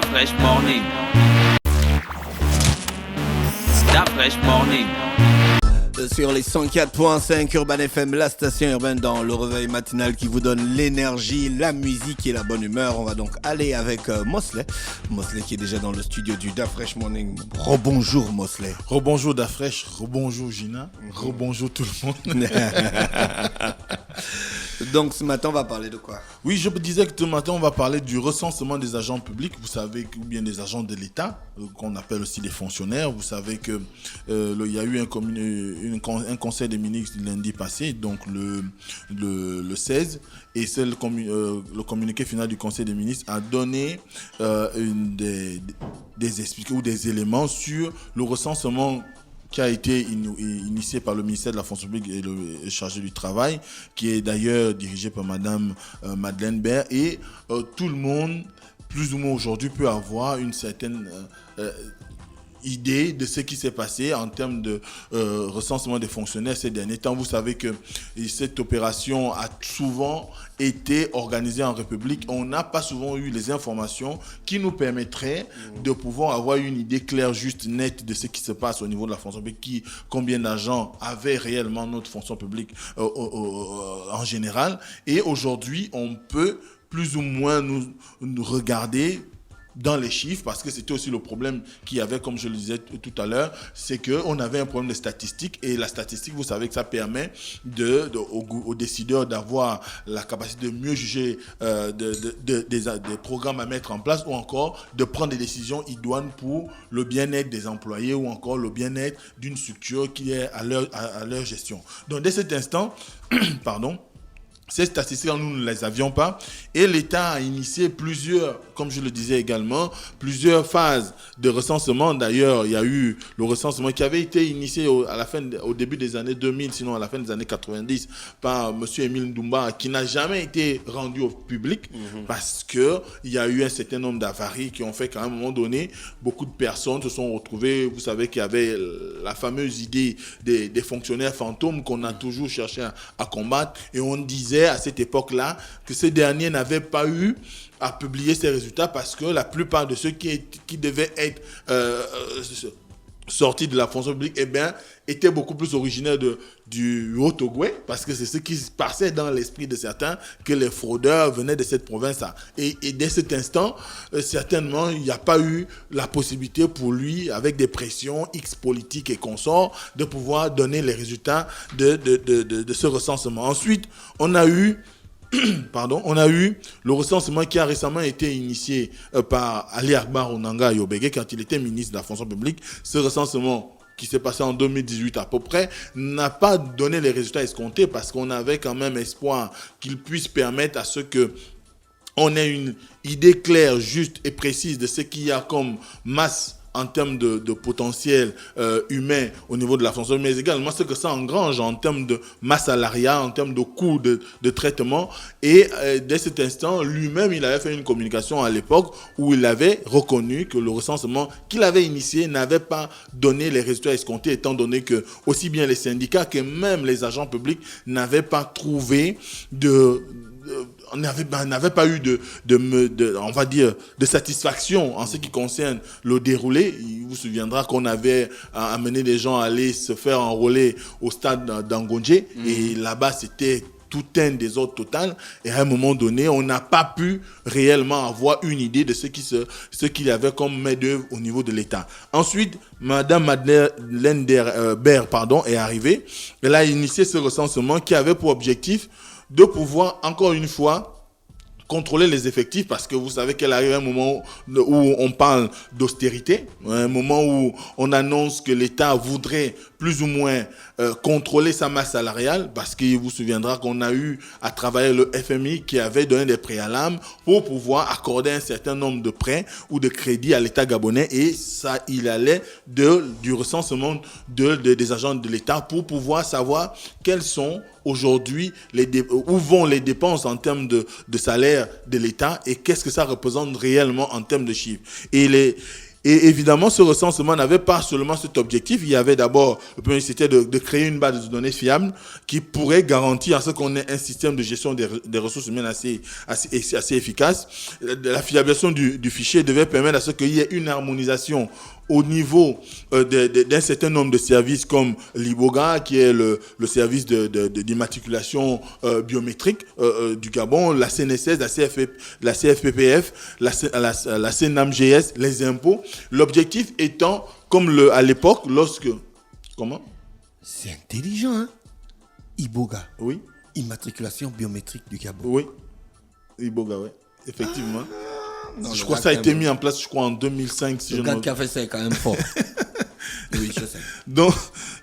Fresh Morning. Fresh Morning. Sur les 104.5 Urban FM, la station urbaine dans le réveil matinal qui vous donne l'énergie, la musique et la bonne humeur. On va donc aller avec Mosley. Mosley qui est déjà dans le studio du Da Fresh Morning. Rebonjour Mosley. Rebonjour Da Fresh, rebonjour Gina, rebonjour tout le monde. Donc ce matin on va parler de quoi? Oui, je me disais que ce matin on va parler du recensement des agents publics, vous savez, ou bien des agents de l'État, qu'on appelle aussi des fonctionnaires. Vous savez que il y a eu un conseil des ministres lundi passé, donc le 16, et c'est le communiqué final du conseil des ministres a donné des explications ou des éléments sur le recensement qui a été initié par le ministère de la fonction publique et le chargé du travail, qui est d'ailleurs dirigé par Madame Madeleine Baird. Et tout le monde, plus ou moins aujourd'hui, peut avoir une certaine idée de ce qui s'est passé en termes de recensement des fonctionnaires ces derniers temps. Vous savez que cette opération a souvent été organisée en République. On n'a pas souvent eu les informations qui nous permettraient de pouvoir avoir une idée claire, juste, nette de ce qui se passe au niveau de la fonction publique, combien d'agents avaient réellement notre fonction publique en général. Et aujourd'hui, on peut plus ou moins nous regarder dans les chiffres, parce que c'était aussi le problème qu'il y avait, comme je le disais tout à l'heure, c'est qu'on avait un problème de statistique, et la statistique, vous savez que ça permet aux décideurs d'avoir la capacité de mieux juger des programmes à mettre en place, ou encore de prendre des décisions idoines pour le bien-être des employés, ou encore le bien-être d'une structure qui est à leur gestion. Donc dès cet instant, ces statistiques, nous ne les avions pas, et l'État a initié plusieurs, comme je le disais également, plusieurs phases de recensement. D'ailleurs, il y a eu le recensement qui avait été initié au début des années 2000, sinon à la fin des années 90, par M. Émile Ndoumba, qui n'a jamais été rendu au public, parce qu'il y a eu un certain nombre d'avaries qui ont fait qu'à un moment donné, beaucoup de personnes se sont retrouvées. Vous savez qu'il y avait la fameuse idée des fonctionnaires fantômes qu'on a toujours cherché à combattre, et on disait à cette époque-là que ces derniers n'avaient pas eu à publier ces résultats parce que la plupart de ceux qui devaient être sortis de la fonction publique, étaient beaucoup plus originaires du Haut-Ogooué, parce que c'est ce qui passait dans l'esprit de certains, que les fraudeurs venaient de cette province-là. Et dès cet instant, certainement, il n'y a pas eu la possibilité pour lui, avec des pressions X politiques et consorts, de pouvoir donner les résultats de ce recensement. Ensuite, on a eu le recensement qui a récemment été initié par Ali Akbar Onanga Yobege quand il était ministre de la fonction publique. Ce recensement qui s'est passé en 2018 à peu près, n'a pas donné les résultats escomptés, parce qu'on avait quand même espoir qu'il puisse permettre à ce que on ait une idée claire, juste et précise de ce qu'il y a comme masse en termes de potentiel humain au niveau de la fonction, mais également ce que ça engrange en termes de masse salariale, en termes de coûts de traitement. Et dès cet instant, lui-même, il avait fait une communication à l'époque où il avait reconnu que le recensement qu'il avait initié n'avait pas donné les résultats escomptés, étant donné que aussi bien les syndicats que même les agents publics n'avaient pas trouvé on n'avait pas eu on va dire, de satisfaction en ce qui concerne le déroulé. Il vous souviendra qu'on avait amené des gens à aller se faire enrôler au stade d'Angondje, et là-bas c'était tout un désordre total, et à un moment donné, on n'a pas pu réellement avoir une idée de ce qu'il y avait comme main-d'œuvre au niveau de l'État. Ensuite, Madame Madeleine Baird est arrivée. Elle a initié ce recensement qui avait pour objectif de pouvoir, encore une fois, contrôler les effectifs, parce que vous savez qu'elle arrive à un moment où on parle d'austérité, un moment où on annonce que l'État voudrait plus ou moins contrôler sa masse salariale, parce qu'il vous souviendra qu'on a eu à travailler le FMI qui avait donné des préalables pour pouvoir accorder un certain nombre de prêts ou de crédits à l'État gabonais, et ça, il allait du recensement des agents de l'État pour pouvoir savoir quels sont aujourd'hui où vont les dépenses en termes de salaire de l'État, et qu'est-ce que ça représente réellement en termes de chiffres. Et Et évidemment, ce recensement n'avait pas seulement cet objectif. Il y avait d'abord, le premier, c'était de créer une base de données fiable qui pourrait garantir à ce qu'on ait un système de gestion des ressources humaines assez efficace. La fiabilisation du fichier devait permettre à ce qu'il y ait une harmonisation au niveau d'un certain nombre de services comme l'IBOGA, qui est le service d'immatriculation biométrique du Gabon, la CNSS, la CFPPF, la CNAMGS, les impôts. L'objectif étant, comme à l'époque, lorsque... Comment? C'est intelligent, hein? IBOGA. Oui. Immatriculation biométrique du Gabon. Oui. IBOGA, oui. Effectivement. Non, je crois que ça a été mis en place, je crois, en 2005. Si le gars qui a fait ça est quand même fort. Oui, je sais. Donc,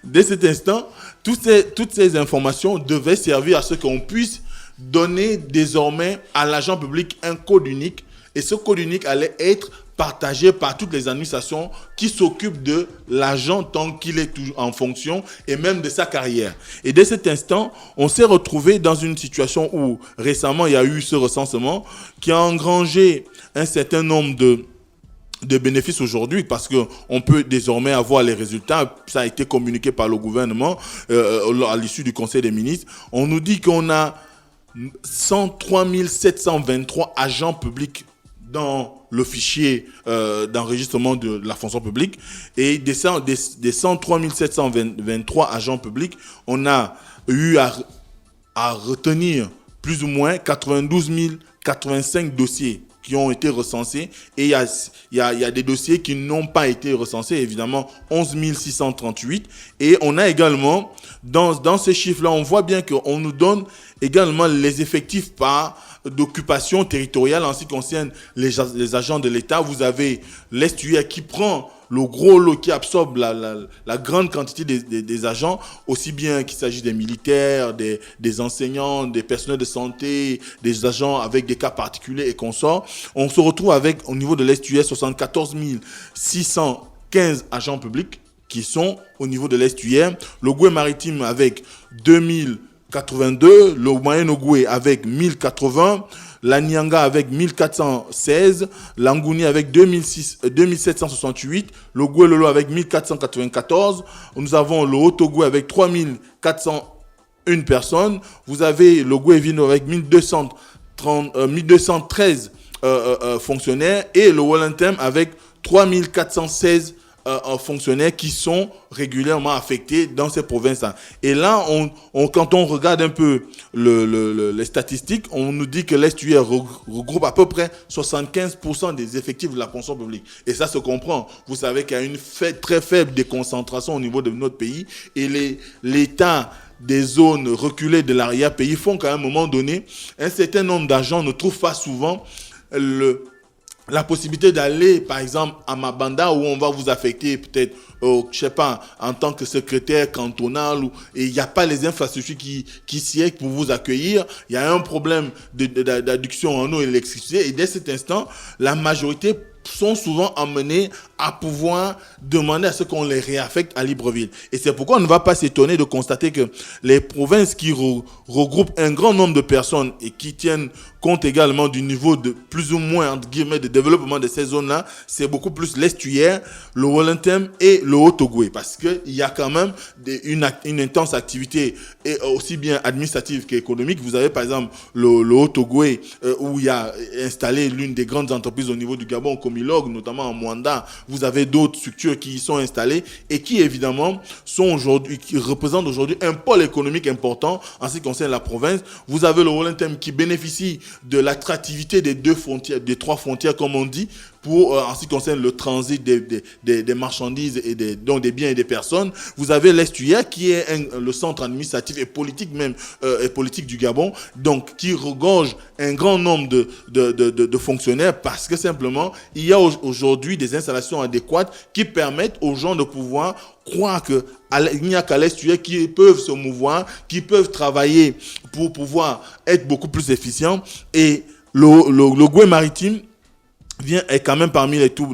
dès cet instant, toutes ces informations devaient servir à ce qu'on puisse donner désormais à l'agent public un code unique. Et ce code unique allait être partagé par toutes les administrations qui s'occupent de l'agent tant qu'il est toujours en fonction et même de sa carrière. Et dès cet instant, on s'est retrouvé dans une situation où récemment il y a eu ce recensement qui a engrangé un certain nombre de bénéfices aujourd'hui parce qu'on peut désormais avoir les résultats. Ça a été communiqué par le gouvernement à l'issue du Conseil des ministres. On nous dit qu'on a 103 723 agents publics dans le fichier d'enregistrement de la fonction publique. Et des 103 723 agents publics, on a eu à retenir plus ou moins 92 085 dossiers qui ont été recensés. Et il y a des dossiers qui n'ont pas été recensés, évidemment 11 638. Et on a également, dans ces chiffres-là, on voit bien qu'on nous donne également les effectifs par d'occupation territoriale en ce qui concerne les agents de l'État. Vous avez l'Estuaire qui prend le gros lot, qui absorbe la grande quantité des agents, aussi bien qu'il s'agit des militaires, des enseignants, des personnels de santé, des agents avec des cas particuliers et consorts. On se retrouve avec, au niveau de l'Estuaire, 74 615 agents publics qui sont au niveau de l'Estuaire. Le Goué maritime avec 2082, le Moyen-Ogoué avec 1080, la Nyanga avec 1416, l'Angouni avec 2768, le Goué-Lolo avec 1494, nous avons le Haut-Ogoué avec 3401 personnes, vous avez le Goué-Vino avec 1213 fonctionnaires et le Wallentem avec 3416 fonctionnaires qui sont régulièrement affectés dans ces provinces-là. Et là, quand on regarde un peu les statistiques, on nous dit que l'Estuaire regroupe à peu près 75% des effectifs de la fonction publique. Et ça se comprend. Vous savez qu'il y a une très faible déconcentration au niveau de notre pays et l'État des zones reculées de l'arrière-pays font qu'à un moment donné, un certain nombre d'agents ne trouvent pas souvent la possibilité d'aller, par exemple, à Mabanda, où on va vous affecter peut-être, je sais pas, en tant que secrétaire cantonal, et il n'y a pas les infrastructures qui siègent pour vous accueillir. Il y a un problème d'adduction en eau et d'électricité. Et dès cet instant, la majorité sont souvent amenés à pouvoir demander à ce qu'on les réaffecte à Libreville. Et c'est pourquoi on ne va pas s'étonner de constater que les provinces qui regroupent un grand nombre de personnes et qui tiennent compte également du niveau de plus ou moins, entre guillemets, de développement de ces zones-là, c'est beaucoup plus l'Estuaire, le Wallentem et le Haut-Ogoué. Parce qu'il y a quand même une intense activité, et aussi bien administrative qu'économique. Vous avez par exemple le Haut-Ogoué, où il y a installé l'une des grandes entreprises au niveau du Gabon, Comilog, notamment en Mwanda. Vous avez d'autres structures qui y sont installées et qui évidemment qui représentent aujourd'hui un pôle économique important en ce qui concerne la province. Vous avez le Wallentem qui bénéficie de l'attractivité des trois frontières, comme on dit, en ce qui concerne le transit des marchandises et donc des biens et des personnes. Vous avez l'Estuaire qui est le centre administratif et politique même et politique du Gabon, donc qui regorge un grand nombre de fonctionnaires parce que simplement il y a aujourd'hui des installations adéquates qui permettent aux gens de pouvoir croire qu'il n'y a qu'à l'Estuaire qui peuvent se mouvoir, qui peuvent travailler pour pouvoir être beaucoup plus efficients. Et le Goué maritime est quand même parmi les tout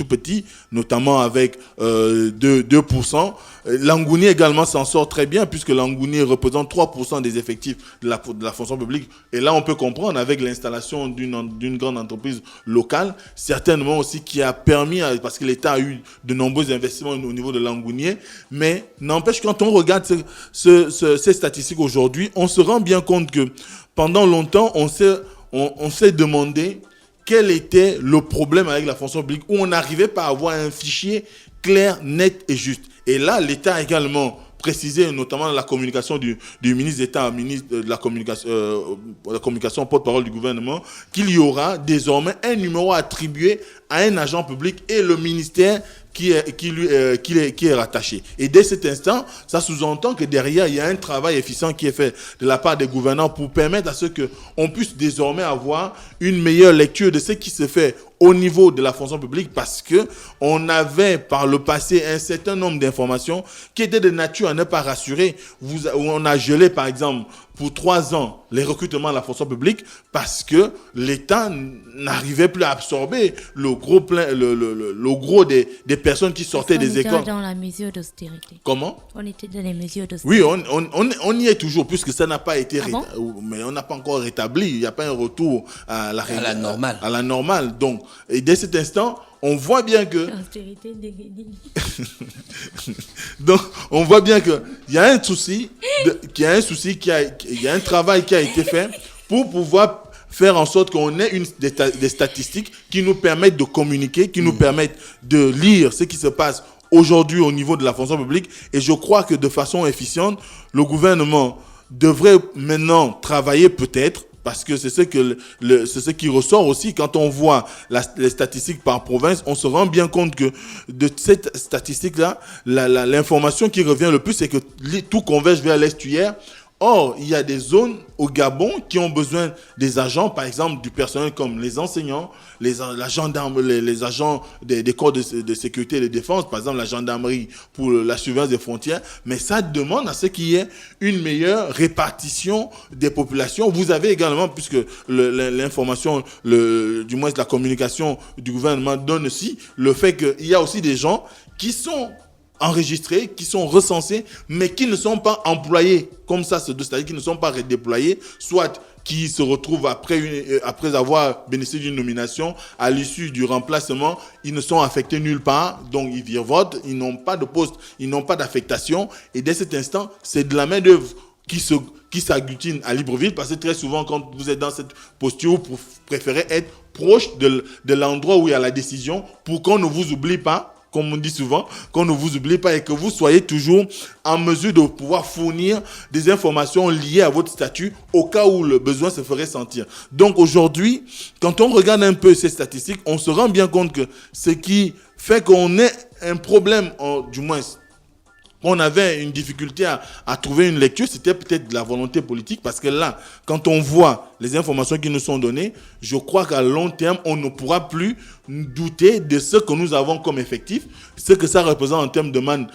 petits, notamment avec 2%. Langouni également s'en sort très bien, puisque Langouni représente 3% des effectifs de la fonction publique. Et là, on peut comprendre, avec l'installation d'une grande entreprise locale, certainement aussi qui a permis, parce que l'État a eu de nombreux investissements au niveau de Langouni. Mais n'empêche, quand on regarde ces statistiques aujourd'hui, on se rend bien compte que pendant longtemps, on s'est demandé quel était le problème avec la fonction publique, où on n'arrivait pas à avoir un fichier clair, net et juste. Et là, l'État a également précisé, notamment dans la communication du ministre d'État, ministre de la communication, porte-parole du gouvernement, qu'il y aura désormais un numéro attribué à un agent public et le ministère qui est rattaché. Et dès cet instant, ça sous-entend que derrière, il y a un travail efficient qui est fait de la part des gouvernants pour permettre à ce qu'on puisse désormais avoir une meilleure lecture de ce qui se fait au niveau de la fonction publique, parce que on avait par le passé un certain nombre d'informations qui étaient de nature à ne pas rassurer. On a gelé, par exemple, pour 3 ans les recrutements de la fonction publique parce que l'État n'arrivait plus à absorber le gros des personnes qui sortaient des écoles. On était dans la mesure d'austérité. Comment? On était dans les mesures d'austérité. Oui, on y est toujours, puisque ça n'a pas été mais on n'a pas encore rétabli. Il n'y a pas un retour à la normale. À la normale. Donc, et dès cet instant, on voit bien que... L'austérité déguenille. Donc, on voit bien qu'il y a un souci, il y a un travail qui a été fait pour pouvoir faire en sorte qu'on ait des statistiques qui nous permettent de communiquer, qui nous permettent de lire ce qui se passe aujourd'hui au niveau de la fonction publique. Et je crois que de façon efficiente, le gouvernement devrait maintenant travailler peut-être, parce que c'est ce qui ressort aussi quand on voit les statistiques par province. On se rend bien compte que de cette statistique-là, l'information qui revient le plus, c'est que tout converge vers l'estuaire. Or, il y a des zones au Gabon qui ont besoin des agents, par exemple du personnel comme les enseignants, la gendarme, les agents des corps de sécurité et de défense, par exemple la gendarmerie pour la surveillance des frontières. Mais ça demande à ce qu'il y ait une meilleure répartition des populations. Vous avez également, puisque l'information, du moins la communication du gouvernement donne aussi le fait qu'il y a aussi des gens qui sont enregistrés, qui sont recensés, mais qui ne sont pas employés comme ça, c'est-à-dire qui ne sont pas redéployés, soit qui se retrouvent après avoir bénéficié d'une nomination, à l'issue du remplacement, ils ne sont affectés nulle part, donc ils virevoltent, ils n'ont pas de poste, ils n'ont pas d'affectation, et dès cet instant, c'est de la main-d'œuvre qui s'agglutine à Libreville, parce que très souvent, quand vous êtes dans cette posture, vous préférez être proche de l'endroit où il y a la décision, pour qu'on ne vous oublie pas, comme on dit souvent, qu'on ne vous oublie pas et que vous soyez toujours en mesure de pouvoir fournir des informations liées à votre statut au cas où le besoin se ferait sentir. Donc aujourd'hui, quand on regarde un peu ces statistiques, on se rend bien compte que ce qui fait qu'on ait un problème, du moins on avait une difficulté à trouver une lecture, c'était peut-être de la volonté politique, parce que là, quand on voit les informations qui nous sont données, je crois qu'à long terme, on ne pourra plus douter de ce que nous avons comme effectif, ce que ça représente en termes de manne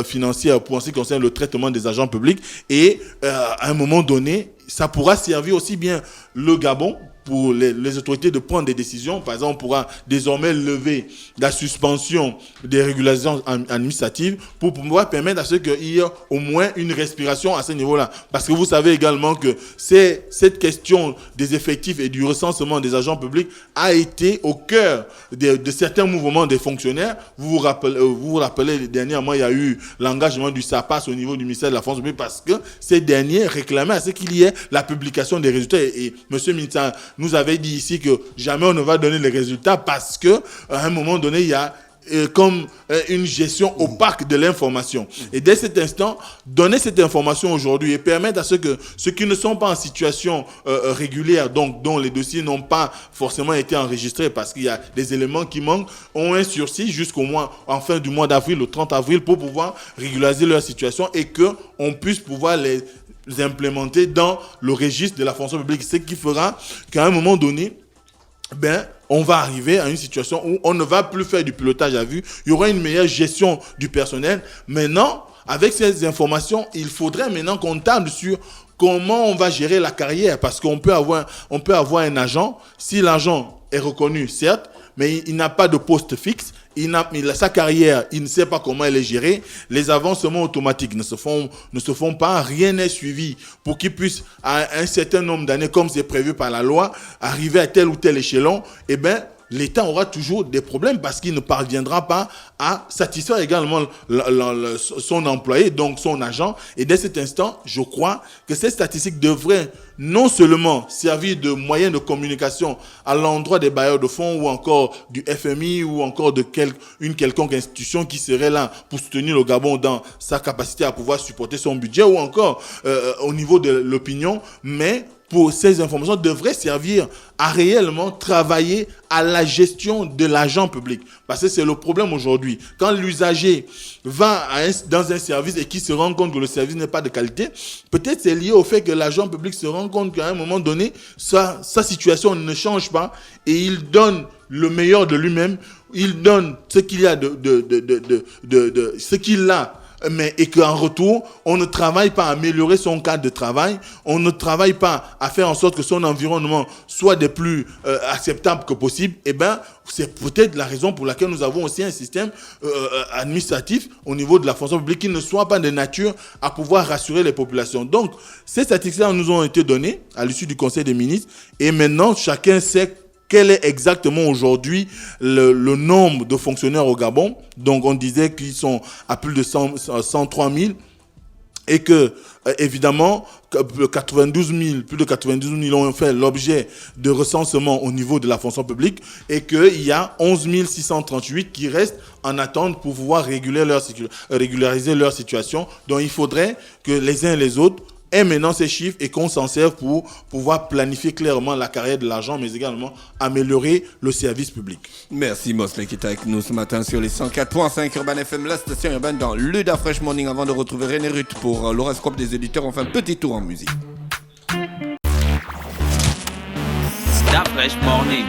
financière pour en ce qui concerne le traitement des agents publics. Et à un moment donné, ça pourra servir aussi bien le Gabon pour les autorités de prendre des décisions. Par exemple, on pourra désormais lever la suspension des régulations administratives pour pouvoir permettre à ce qu'il y ait au moins une respiration à ce niveau-là. Parce que vous savez également que cette question des effectifs et du recensement des agents publics a été au cœur de certains mouvements des fonctionnaires. Vous vous rappelez, dernièrement, il y a eu l'engagement du SAPAS au niveau du ministère de la fonction publique, parce que ces derniers réclamaient à ce qu'il y ait la publication des résultats. Et M. Minta nous avait dit ici que jamais on ne va donner les résultats, parce que à un moment donné, il y a comme une gestion opaque de l'information. Et dès cet instant, donner cette information aujourd'hui et permettre à ceux qui ne sont pas en situation régulière, donc dont les dossiers n'ont pas forcément été enregistrés parce qu'il y a des éléments qui manquent, ont un sursis en fin du mois d'avril, le 30 avril, pour pouvoir régulariser leur situation et qu'on puisse pouvoir les implémenter dans le registre de la fonction publique. Ce qui fera qu'à un moment donné, on va arriver à une situation où on ne va plus faire du pilotage à vue. Il y aura une meilleure gestion du personnel. Maintenant, avec ces informations, il faudrait maintenant qu'on table sur comment on va gérer la carrière, parce qu'on peut avoir un agent. Si l'agent est reconnu, certes, mais il n'a pas de poste fixe. Sa carrière, il ne sait pas comment elle est gérée. Les avancements automatiques ne se font pas. Rien n'est suivi pour qu'il puisse, à un certain nombre d'années, comme c'est prévu par la loi, arriver à tel ou tel échelon. Eh bien, l'État aura toujours des problèmes parce qu'il ne parviendra pas à satisfaire également son employé, donc son agent. Et dès cet instant, je crois que ces statistiques devraient non seulement servir de moyen de communication à l'endroit des bailleurs de fonds ou encore du FMI ou encore de une quelconque institution qui serait là pour soutenir le Gabon dans sa capacité à pouvoir supporter son budget ou encore au niveau de l'opinion, mais pour ces informations devraient servir à réellement travailler à la gestion de l'argent public. Parce que c'est le problème aujourd'hui. Quand l'usager va dans un service et qu'il se rend compte que le service n'est pas de qualité, peut-être c'est lié au fait que l'agent public se rend compte qu'à un moment donné, sa situation ne change pas et il donne le meilleur de lui-même, il donne ce qu'il a ce qu'il a. Et qu'en retour, on ne travaille pas à améliorer son cadre de travail, on ne travaille pas à faire en sorte que son environnement soit des plus acceptables que possible, eh bien, c'est peut-être la raison pour laquelle nous avons aussi un système administratif au niveau de la fonction publique qui ne soit pas de nature à pouvoir rassurer les populations. Donc, ces statistiques-là nous ont été données à l'issue du Conseil des ministres et maintenant, chacun sait quel est exactement aujourd'hui le nombre de fonctionnaires au Gabon. Donc, on disait qu'ils sont à plus de 103 000 et que, évidemment, plus de 92 000 ont fait l'objet de recensement au niveau de la fonction publique et qu'il y a 11 638 qui restent en attente pour pouvoir régulariser leur situation. Donc, il faudrait que les uns et les autres aient maintenant ces chiffres et qu'on s'en serve pour pouvoir planifier clairement la carrière de l'agent, mais également améliorer le service public. Merci Mosley qui est avec nous ce matin sur les 104.5 Urban FM, la station urbaine dans l'Uda Fresh Morning. Avant de retrouver René Ruth pour l'horoscope des éditeurs, on fait un petit tour en musique. Stop Fresh Morning.